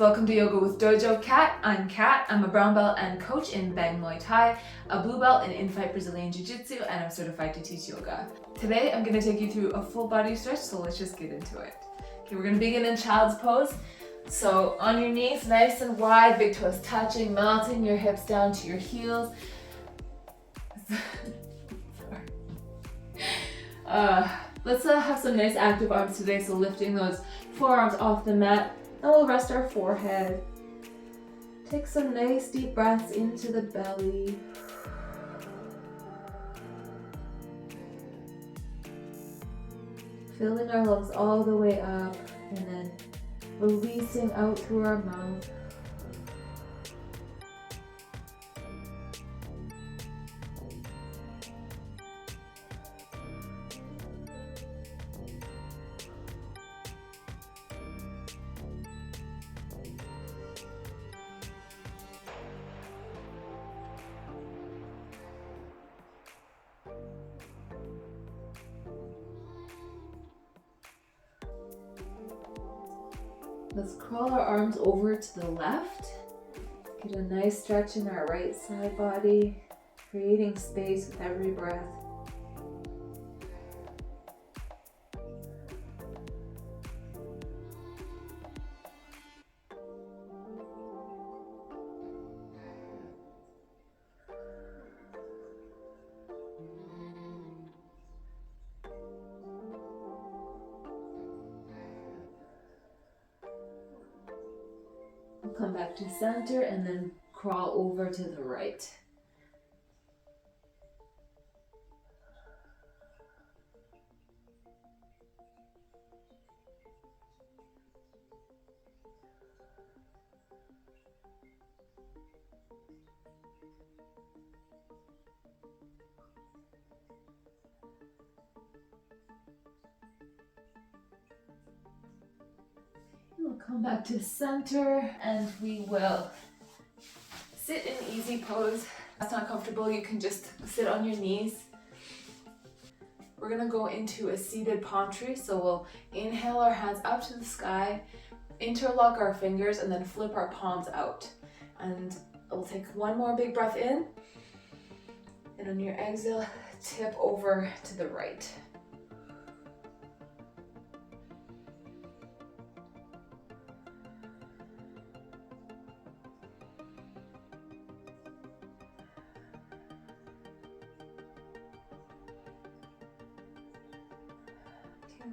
welcome to Yoga with Dojo Kat. I'm Kat. I'm a brown belt and coach in Bang Muay Thai, a blue belt in In-Fight Brazilian Jiu-Jitsu, and I'm certified to teach yoga. Today I'm going to take you through a full body stretch, so let's just get into it. Okay, we're going to begin in child's pose. So on your knees, nice and wide, big toes touching, melting your hips down to your heels. Let's have some nice active arms today, so lifting those forearms off the mat, and we'll rest our forehead. Take some nice deep breaths into the belly. Filling our lungs all the way up, and then releasing out through our mouth. Let's crawl our arms over to the left. Get a nice stretch in our right side body, creating space with every breath. Come back to center and then crawl over to the right. We'll come back to center and we will sit in easy pose. If that's not comfortable, you can just sit on your knees. We're gonna go into a seated palm tree. So we'll inhale our hands up to the sky, interlock our fingers, and then flip our palms out. And we'll take one more big breath in. And on your exhale, tip over to the right.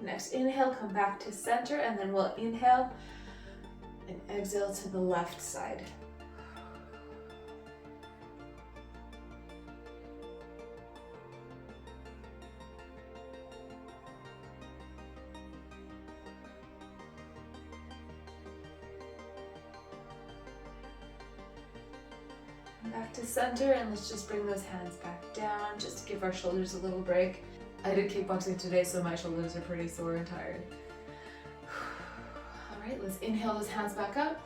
Next inhale, come back to center, and then we'll inhale and exhale to the left side. Back to center, and let's just bring those hands back down, just to give our shoulders a little break. I did kickboxing today, so my shoulders are pretty sore and tired. All right, let's inhale those hands back up.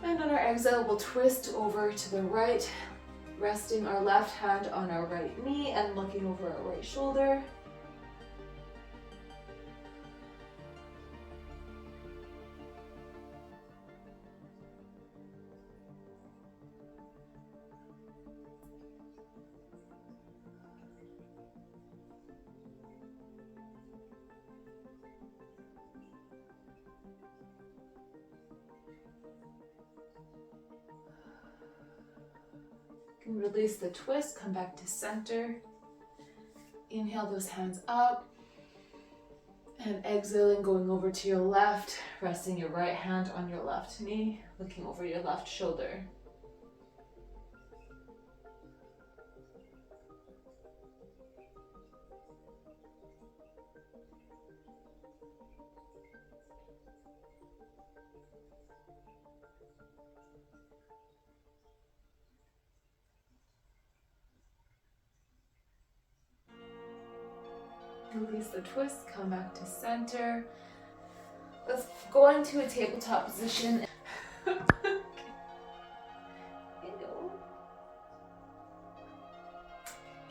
And on our exhale, we'll twist over to the right, resting our left hand on our right knee and looking over our right shoulder. You can release the twist, come back to center. Inhale those hands up. And exhaling, going over to your left, resting your right hand on your left knee, looking over your left shoulder. Release the twist, come back to center. Let's go into a tabletop position. Okay,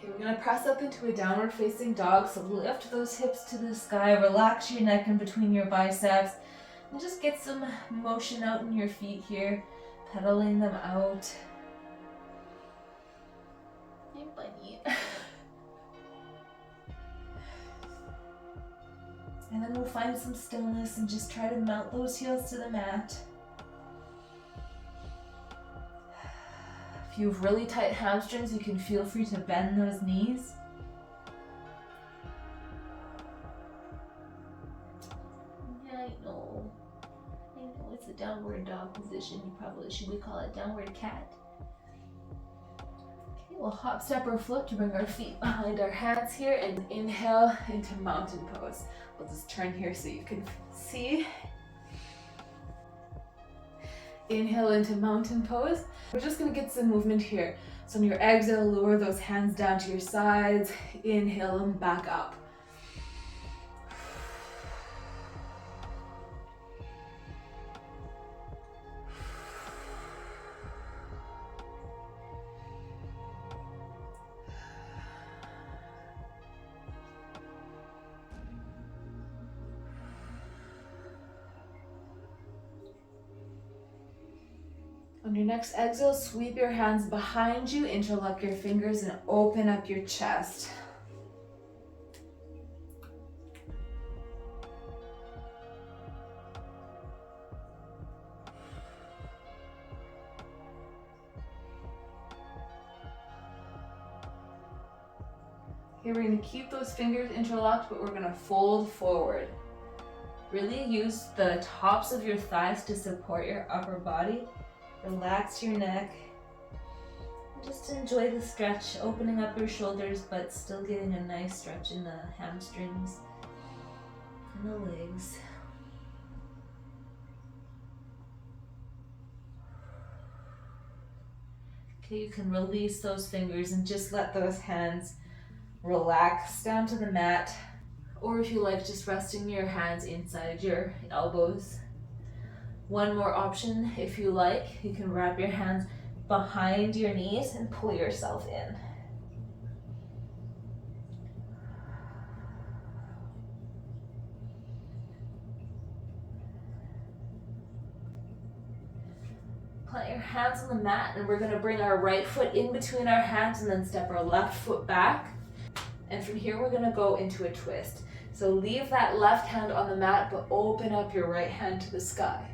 we're gonna press up into a downward facing dog. So lift those hips to the sky, relax your neck in between your biceps. And just get some motion out in your feet here, pedaling them out. Hey, bunny. And then we'll find some stillness and just try to mount those heels to the mat. If you have really tight hamstrings, you can feel free to bend those knees. Yeah, I know it's a downward dog position. We call it downward cat. Okay, we'll hop, step, or flip to bring our feet behind our hands here and inhale into mountain pose. We'll just turn here so you can see. Inhale into mountain pose. We're just gonna get some movement here. So on your exhale, lower those hands down to your sides. Inhale them back up. On your next exhale, sweep your hands behind you, interlock your fingers, and open up your chest. Okay, we're going to keep those fingers interlocked, but we're going to fold forward. Really use the tops of your thighs to support your upper body. Relax your neck. Just enjoy the stretch, opening up your shoulders, but still getting a nice stretch in the hamstrings and the legs. Okay, you can release those fingers and just let those hands relax down to the mat. Or if you like, just resting your hands inside your elbows. One more option, if you like, you can wrap your hands behind your knees and pull yourself in. Plant your hands on the mat, and we're going to bring our right foot in between our hands and then step our left foot back. And from here, we're going to go into a twist. So leave that left hand on the mat, but open up your right hand to the sky.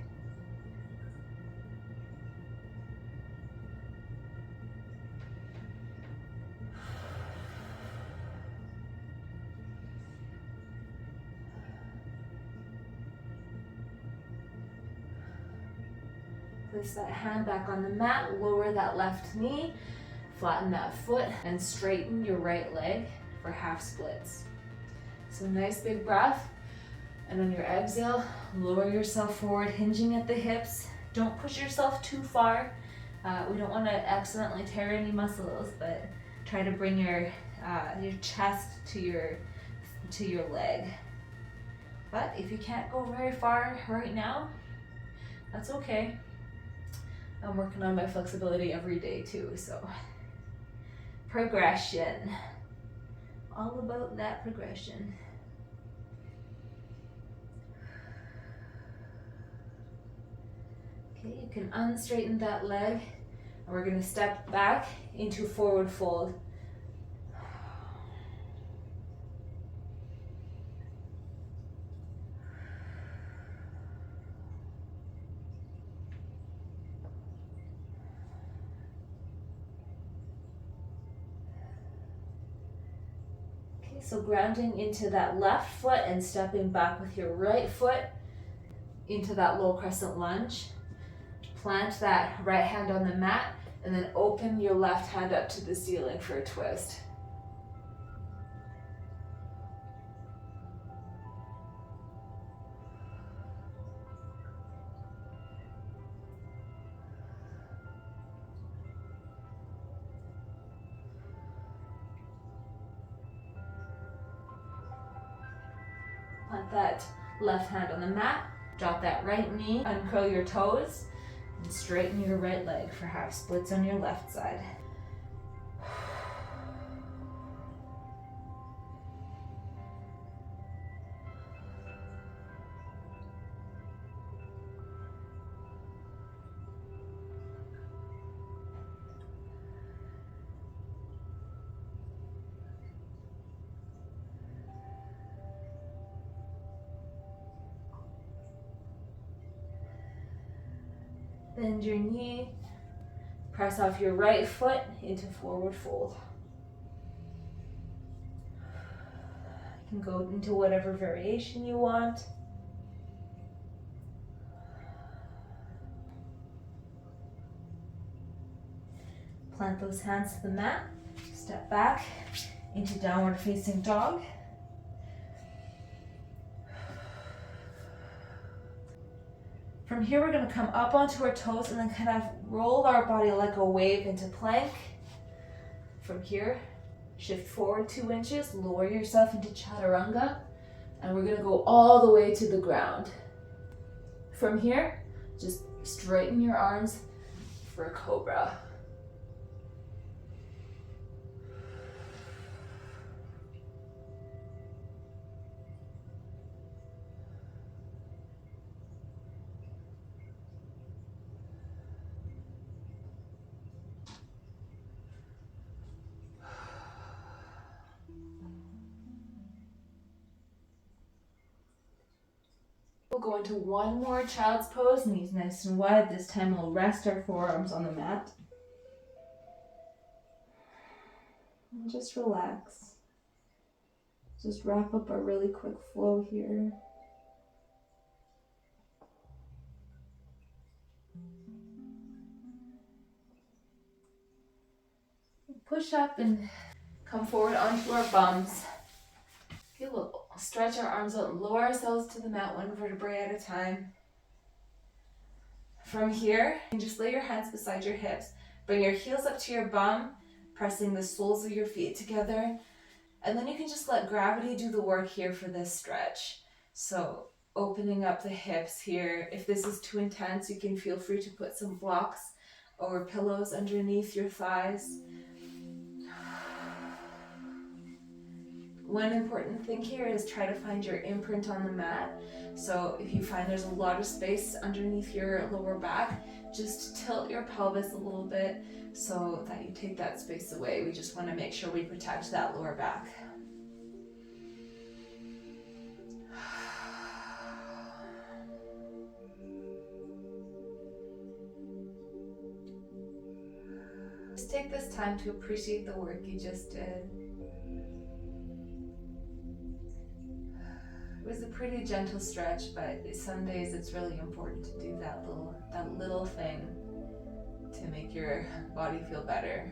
Place that hand back on the mat, lower that left knee, flatten that foot, and straighten your right leg for half splits. So nice big breath, and on your exhale, lower yourself forward, hinging at the hips. Don't push yourself too far. We don't want to accidentally tear any muscles, but try to bring your chest to your leg. But if you can't go very far right now, that's okay. I'm working on my flexibility every day too, so progression. All about that progression. Okay, you can unstraighten that leg, and we're going to step back into forward fold. So grounding into that left foot and stepping back with your right foot into that low crescent lunge. Plant that right hand on the mat and then open your left hand up to the ceiling for a twist. Plant that left hand on the mat, drop that right knee, uncurl your toes, and straighten your right leg for half splits on your left side. Bend your knee. Press off your right foot into forward fold. You can go into whatever variation you want. Plant those hands to the mat. Step back into downward facing dog. From here, we're going to come up onto our toes and then kind of roll our body like a wave into plank. From here, shift forward 2 inches, lower yourself into chaturanga, and we're going to go all the way to the ground. From here, just straighten your arms for a cobra. We'll go into one more child's pose, knees nice and wide. This time we'll rest our forearms on the mat. And just relax. Just wrap up a really quick flow here. Push up and come forward onto our bums. Okay, we'll stretch our arms out and lower ourselves to the mat, one vertebrae at a time. From here, you can just lay your hands beside your hips. Bring your heels up to your bum, pressing the soles of your feet together. And then you can just let gravity do the work here for this stretch. So opening up the hips here. If this is too intense, you can feel free to put some blocks or pillows underneath your thighs. One important thing here is try to find your imprint on the mat. So if you find there's a lot of space underneath your lower back, just tilt your pelvis a little bit so that you take that space away. We just want to make sure we protect that lower back. Just take this time to appreciate the work you just did. It was a pretty gentle stretch, but some days it's really important to do that little thing to make your body feel better.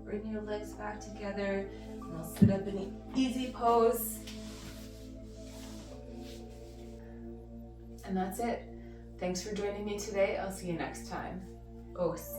Bring your legs back together, and we'll sit up in an easy pose. And that's it. Thanks for joining me today. I'll see you next time. Os.